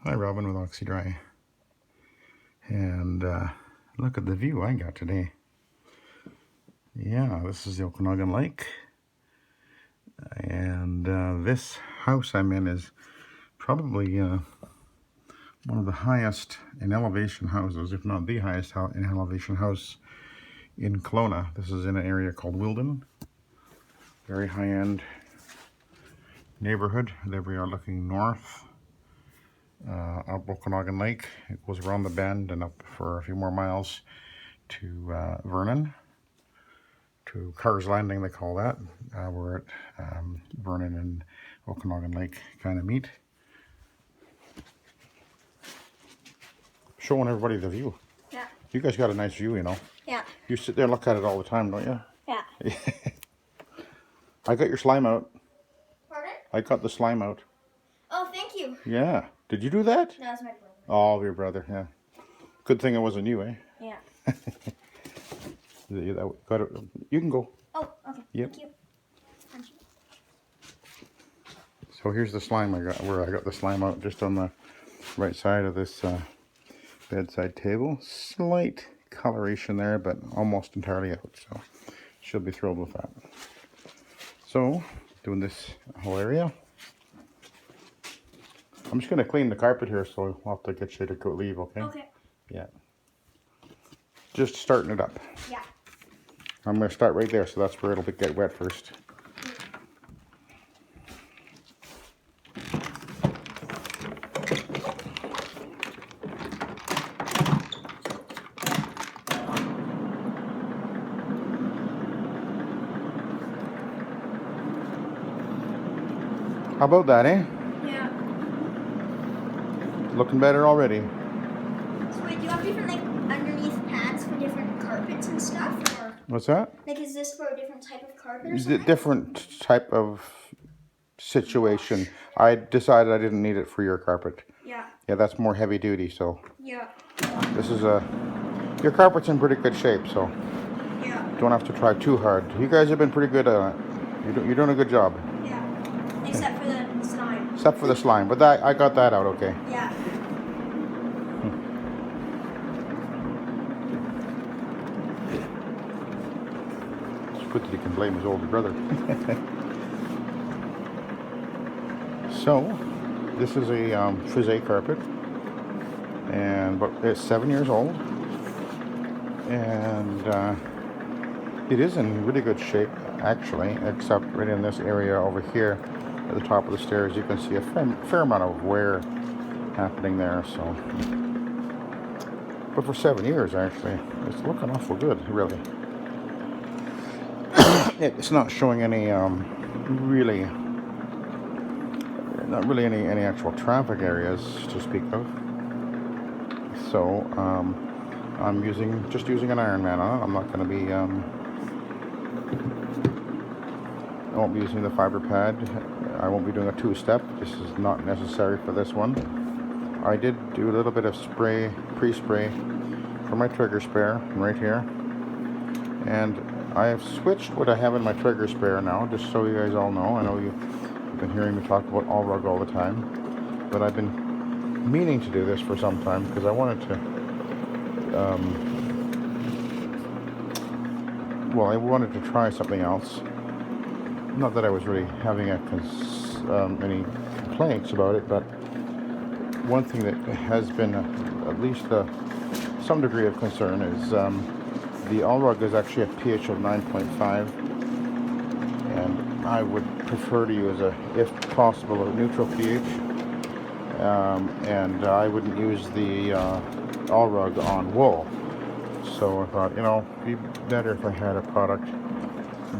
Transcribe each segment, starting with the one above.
Hi, Robin with Oxy-Dry. And look at the view I got today. Yeah, this is the Okanagan Lake. And this house I'm in is probably one of the highest in elevation houses, if not the highest in elevation house in Kelowna. This is in an area called Wilden. Very high-end neighborhood. There we are looking north. Up Okanagan Lake. It goes around the bend and up for a few more miles to Vernon, to Carr's Landing, they call that. We're at Vernon and Okanagan Lake kind of meet. Showing everybody the view. Yeah. You guys got a nice view, you know. Yeah. You sit there and look at it all the time, don't you? Yeah. I got your slime out. Pardon? I got the slime out. Oh, thank you. Yeah. Did you do that? No, it's my brother. Oh, your brother, yeah. Good thing it wasn't you, eh? Yeah. You can go. Oh, okay. Yep. Thank you. Thank you. So here's the slime I got, where I got the slime out, just on the right side of this bedside table. Slight coloration there, but almost entirely out, so she'll be thrilled with that. So, doing this whole area. I'm just going to clean the carpet here, so I'll have to get you to leave, okay? Okay. Yeah. Just starting it up. Yeah. I'm going to start right there, so that's where it'll get wet first. How about that, eh? Yeah. Looking better already. So wait, do you have different like underneath pads for different carpets and stuff, or What's that? like is this for a different type of carpet or Is something? it different type of situation? I decided I didn't need it for your carpet. Yeah. Yeah, that's more heavy duty, so Yeah. this is your carpet's in pretty good shape, so Yeah. don't have to try too hard. You guys have been pretty good at it. You're doing a good job. Yeah. Except for the slime. Except for the slime, but that I got that out okay. Yeah. It's good that he can blame his older brother. So, this is a Frieze carpet, and it's 7 years old, and it is in really good shape, actually, except right in this area over here at the top of the stairs. You can see a fair amount of wear happening there. So, but for 7 years, actually, it's looking awful good, really. It's not showing any not really any actual traffic areas to speak of. So I'm just using an Ironman on it. I'm not going to be I won't be using the fiber pad. I won't be doing a two-step. This is not necessary for this one. I did do a little bit of pre-spray for my trigger spare right here, and I have switched what I have in my trigger spare now, just so you guys all know. I know you've been hearing me talk about all-rug all the time, but I've been meaning to do this for some time because I wanted to I wanted to try something else. Not that I was really having any complaints about it, but one thing that has been at least some degree of concern is the all-rug is actually a pH of 9.5, and I would prefer to use if possible, a neutral pH, and I wouldn't use the all-rug on wool. So I thought, it'd be better if I had a product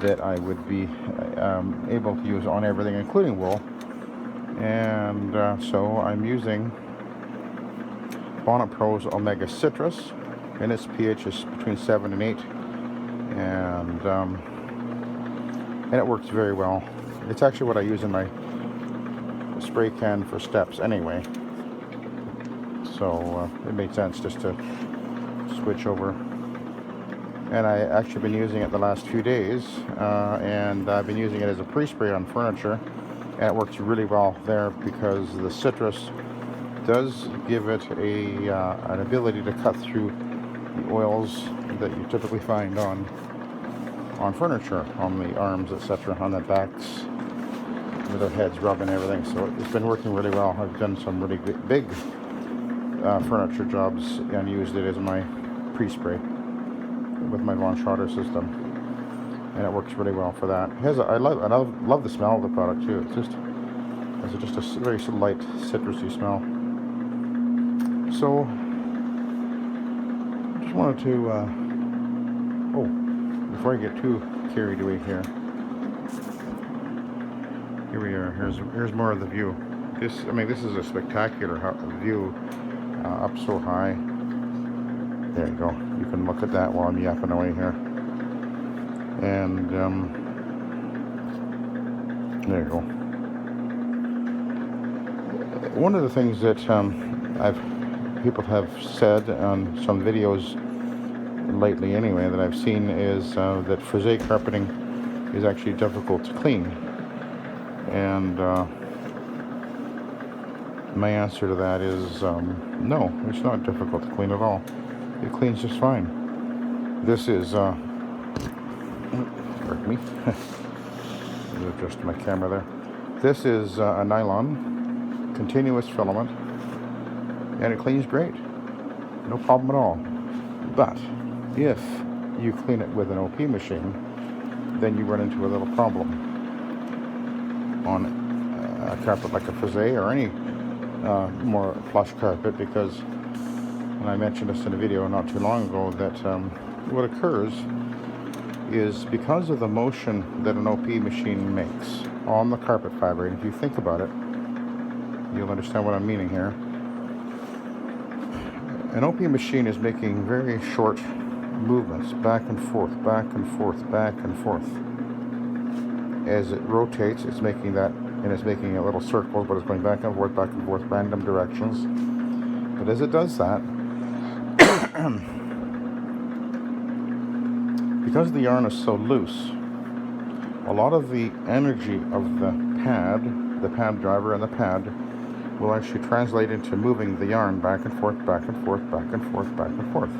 that I would be able to use on everything, including wool. And so I'm using Bonnet Pro's Omega Citrus, and its pH is between 7 and 8, and it works very well. It's actually what I use in my spray can for steps anyway, so it made sense just to switch over. And I actually been using it the last few days, and I've been using it as a pre-spray on furniture, and it works really well there because the citrus does give it an ability to cut through the oils that you typically find on furniture, on the arms, etc., on the backs, with their heads rubbing everything. So it's been working really well. I've done some really big furniture jobs and used it as my pre-spray with my Von Schroeder system, and it works really well for that. I love the smell of the product too. It's just a very light citrusy smell. So just wanted to before I get too carried away here we are. Here's more of the view. This is a spectacular view, up so high. There you go. You can look at that while I'm yapping away here. And there you go. One of the things that people have said on some videos lately anyway that I've seen is that Frieze carpeting is actually difficult to clean. And my answer to that is no, it's not difficult to clean at all. It cleans just fine. This is, pardon me, adjust my camera there. This is a nylon, continuous filament, and it cleans great. No problem at all. But if you clean it with an OP machine, then you run into a little problem on a carpet like a Frieze or any more plush carpet, because, and I mentioned this in a video not too long ago, that what occurs is because of the motion that an OP machine makes on the carpet fiber, and if you think about it, you'll understand what I'm meaning here. An OP machine is making very short movements, back and forth, back and forth, back and forth. As it rotates, it's making that, and it's making a little circles, but it's going back and forth, random directions. But as it does that, because the yarn is so loose, a lot of the energy of the pad driver and the pad will actually translate into moving the yarn back and forth, back and forth, back and forth, back and forth.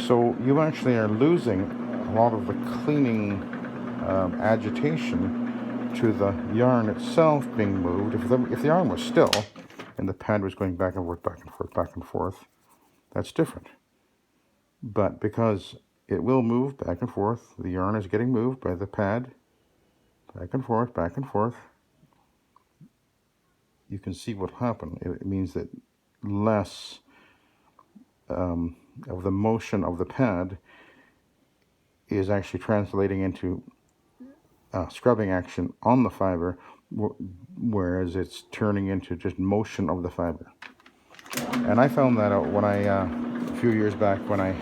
So you actually are losing a lot of the cleaning agitation to the yarn itself being moved. If the yarn was still and the pad was going back and forth, back and forth, back and forth, that's different. But because it will move back and forth, the yarn is getting moved by the pad, back and forth, back and forth. You can see what happened. It means that less of the motion of the pad is actually translating into scrubbing action on the fiber, whereas it's turning into just motion of the fiber. And I found that out when a few years back when I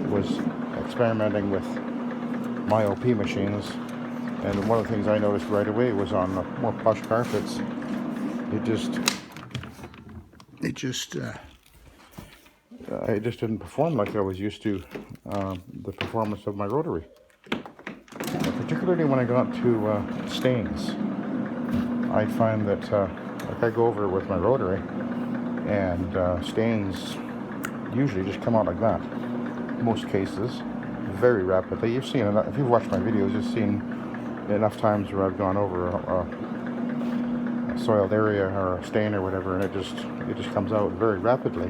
was experimenting with my OP machines, and one of the things I noticed right away was on the more plush carpets, it just didn't perform like I was used to the performance of my Rotary. Particularly when I got to stains, I find that like I go over it with my Rotary, and stains usually just come out like that. Most cases, very rapidly. You've seen enough, if you've watched my videos, you've seen enough times where I've gone over a soiled area or a stain or whatever, and it just comes out very rapidly,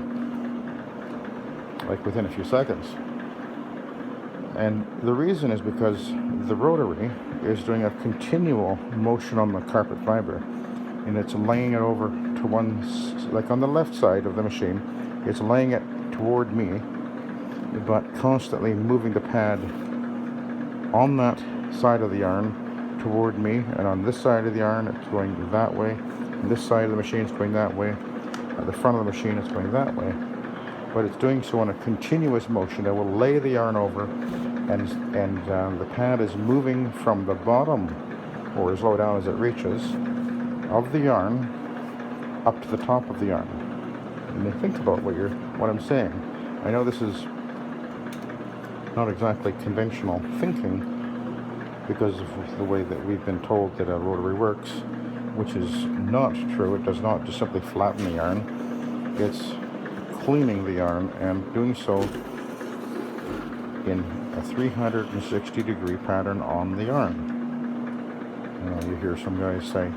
like within a few seconds. And the reason is because the Rotary is doing a continual motion on the carpet fiber, and it's laying it over to one, like on the left side of the machine, it's laying it toward me, but constantly moving the pad on that side of the yarn toward me, and on this side of the yarn it's going that way, and this side of the machine is going that way, at the front of the machine it's going that way. But it's doing so in a continuous motion. It will lay the yarn over, and the pad is moving from the bottom, or as low down as it reaches, of the yarn up to the top of the yarn. And then think about what I'm saying. I know this is not exactly conventional thinking because of the way that we've been told that a Rotary works, which is not true. It does not just simply flatten the yarn. It's cleaning the yarn and doing so in a 360-degree pattern on the yarn. You know, you hear some guys say,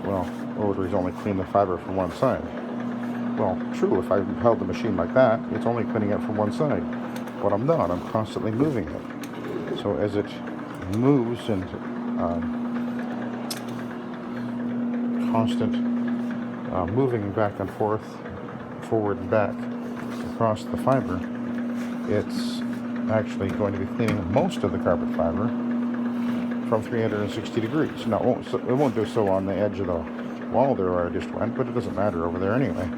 well, Rotary's only clean the fiber from one side. Well, true, if I held the machine like that, it's only cleaning it from one side. But I'm not, I'm constantly moving it. So as it moves and constant moving back and forth, forward and back across the fiber, it's actually going to be cleaning most of the carpet fiber from 360 degrees. Now, it won't do so on the edge of the wall there where I just went, but it doesn't matter over there anyway.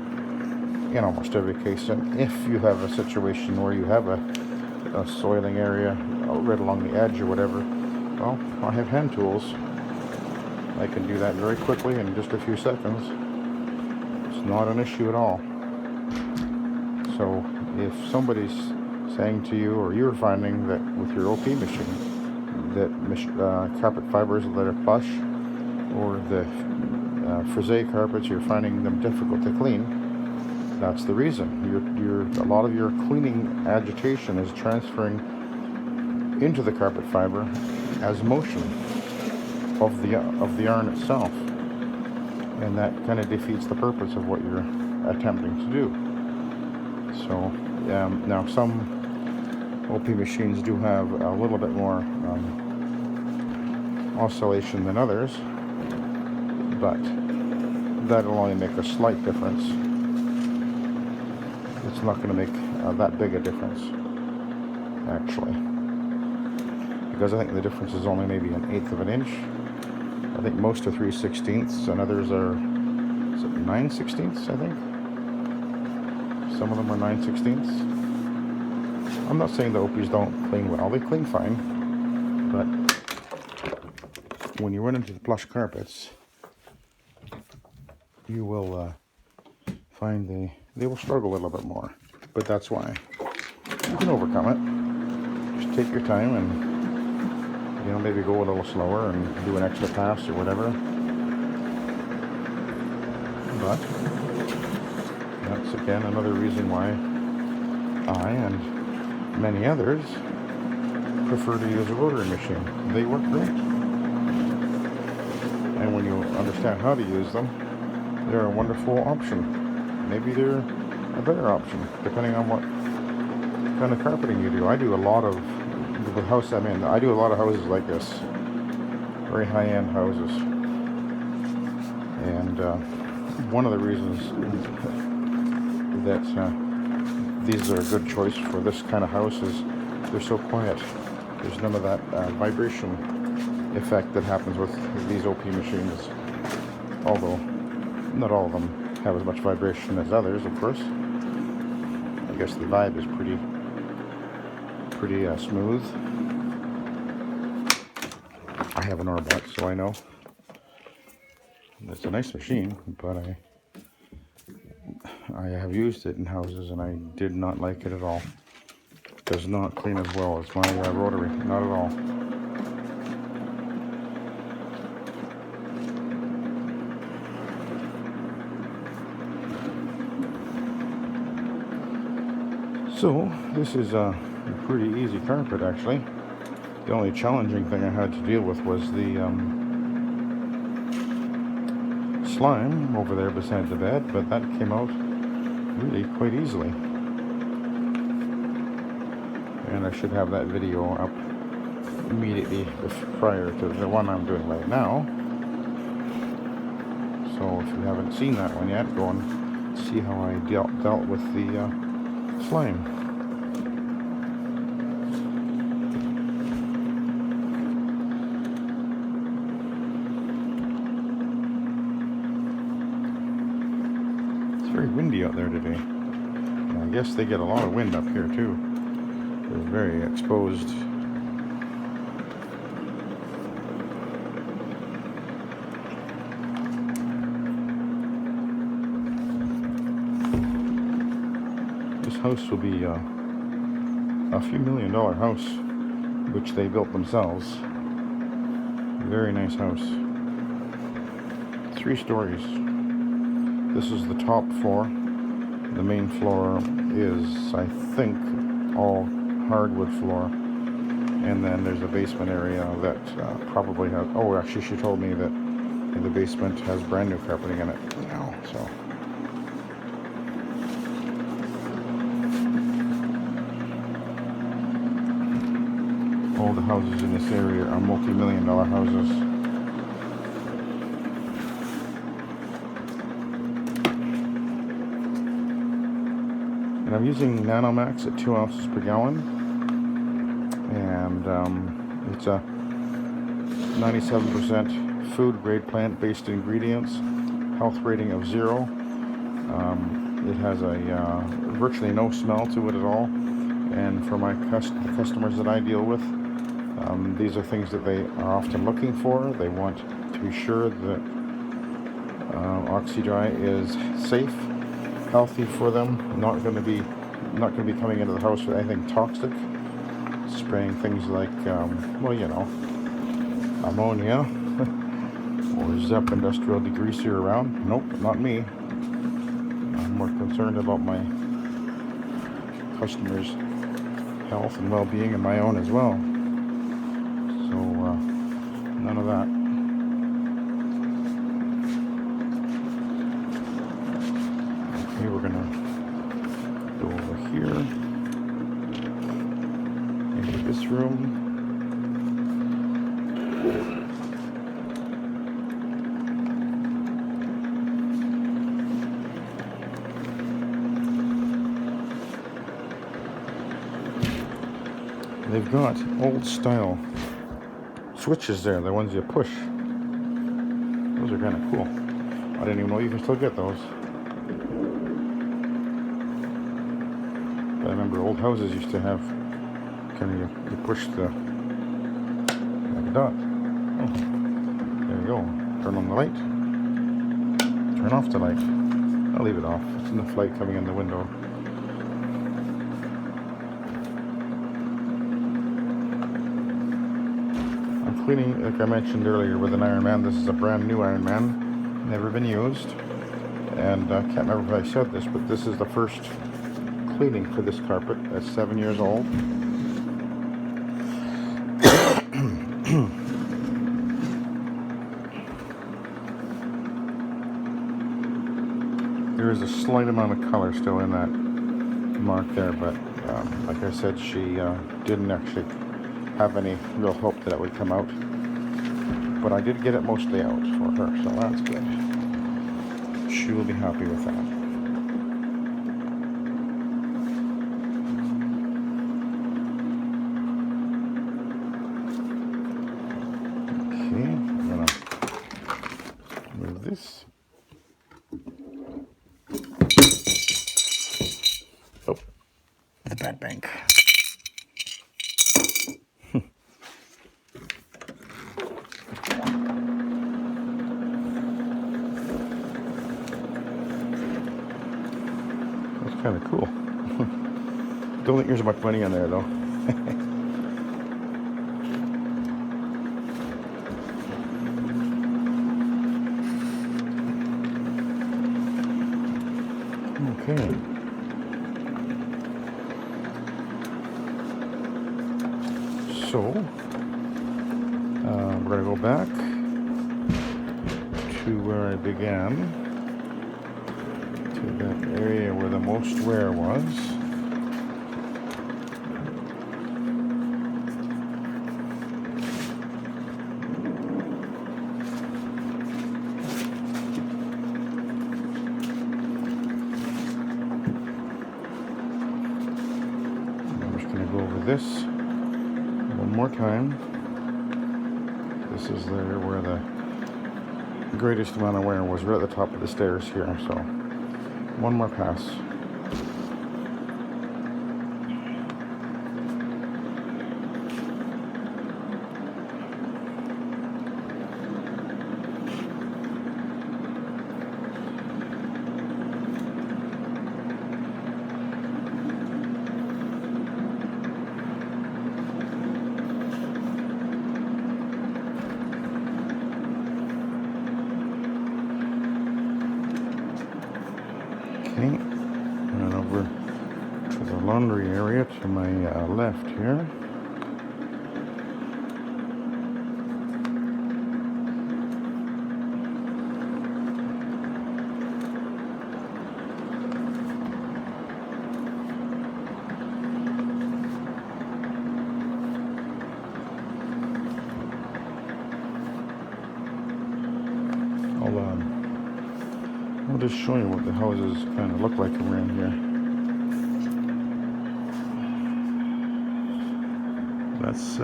In almost every case, and if you have a situation where you have a soiling area right along the edge or whatever, well, I have hand tools. I can do that very quickly in just a few seconds. It's not an issue at all. So if somebody's saying to you, or you're finding that with your OP machine, that carpet fibers that are plush, or the Frieze carpets, you're finding them difficult to clean, that's the reason. A lot of your cleaning agitation is transferring into the carpet fiber as motion of the yarn itself, and that kind of defeats the purpose of what you're attempting to do. So now some OP machines do have a little bit more oscillation than others, but that'll only make a slight difference. It's not going to make that big a difference, actually, because I think the difference is only maybe 1/8 of an inch. I think most are 3/16, and others are 9/16. I think some of them are 9/16. I'm not saying the OPs don't clean well; they clean fine, but when you run into the plush carpets, you will find they will struggle a little bit more, but that's why. You can overcome it. Just take your time and, you know, maybe go a little slower and do an extra pass or whatever. But that's again another reason why I and many others prefer to use a rotary machine. They work great. And when you understand how to use them, they're a wonderful option. Maybe they're a better option, depending on what kind of carpeting you do. I do a lot of, the house I'm in, I do a lot of houses like this. Very high-end houses. And one of the reasons that these are a good choice for this kind of house is they're so quiet. There's none of that vibration effect that happens with these OP machines. Although, not all of them have as much vibration as others, of course. I guess the vibe is pretty smooth. I have an Orbot, so I know. It's a nice machine, but I have used it in houses and I did not like it at all. It does not clean as well as my Rotary, not at all. So this is a pretty easy carpet, actually. The only challenging thing I had to deal with was the slime over there beside the bed, but that came out really quite easily. And I should have that video up immediately prior to the one I'm doing right now. So if you haven't seen that one yet, go and see how I dealt with the slime. Very windy out there today. And I guess they get a lot of wind up here too. They're very exposed. This house will be a few $1 million house, which they built themselves. Very nice house. 3 stories. This is the top floor. The main floor is, I think, all hardwood floor. And then there's a basement area that probably has, oh, actually she told me that the basement has brand new carpeting in it now, so. All the houses in this area are multi-million-dollar houses. And I'm using Nanomax at 2 ounces per gallon, and it's a 97% food grade plant-based ingredients, health rating of 0. It has a virtually no smell to it at all, and for my customers that I deal with, these are things that they are often looking for. They want to be sure that Oxy-Dry is safe, healthy for them, not going to be coming into the house with anything toxic, spraying things like well, you know, ammonia or Zep industrial degreaser around. Nope, not me. I'm more concerned about my customers' health and well-being and my own as well. So none of that. Okay, we're gonna go over here into this room. They've got old style switches there, the ones you push. Those are kind of cool. I didn't even know you can still get those. But I remember old houses used to have kind of you push the like a dot. Oh, there you go. Turn on the light. Turn off the light. I'll leave it off. It's enough light coming in the window. Cleaning, like I mentioned earlier, with an Iron Man. This is a brand new Iron Man, never been used, and I can't remember if I said this, but this is the first cleaning for this carpet that's 7 years old. There is a slight amount of color still in that mark there, but like I said, she didn't actually have any real hope that it would come out, but I did get it mostly out for her, so that's good. She will be happy with that. Okay, I'm gonna move this. Oh, the bad bank. Kind of cool. Don't think there's much money in there though. Okay. So we're going to go back to where I began. That area where the most wear was. I'm just going to go over this one more time. This is there where the greatest amount of wear was, right at the top of the stairs here, so one more pass. Okay, and over to the laundry area to my left here. I'll just show you what the houses kind of look like around here. That's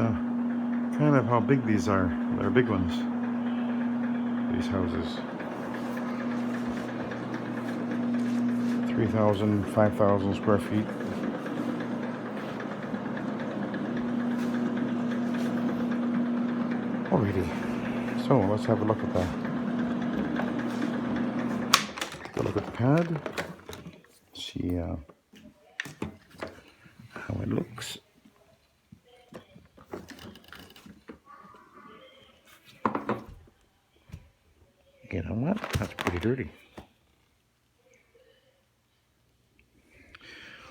kind of how big these are. They're big ones, these houses. 3,000, 5,000 square feet. Alrighty, so let's have a look at that. Take a look at the pad. See how it looks. You know what? That's pretty dirty.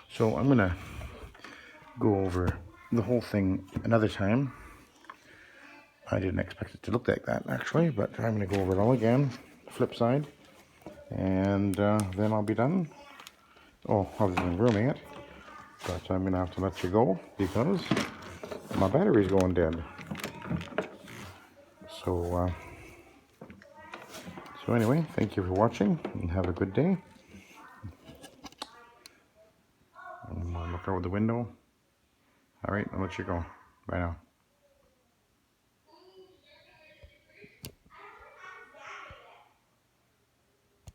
So I'm gonna go over the whole thing another time. I didn't expect it to look like that actually, but I'm gonna go over it all again, flip side, and then I'll be done. Oh, other than grooming it, but I'm gonna have to let you go because my battery's going dead. So anyway, thank you for watching and have a good day. I'm gonna look out the window. All right, I'll let you go. Bye now.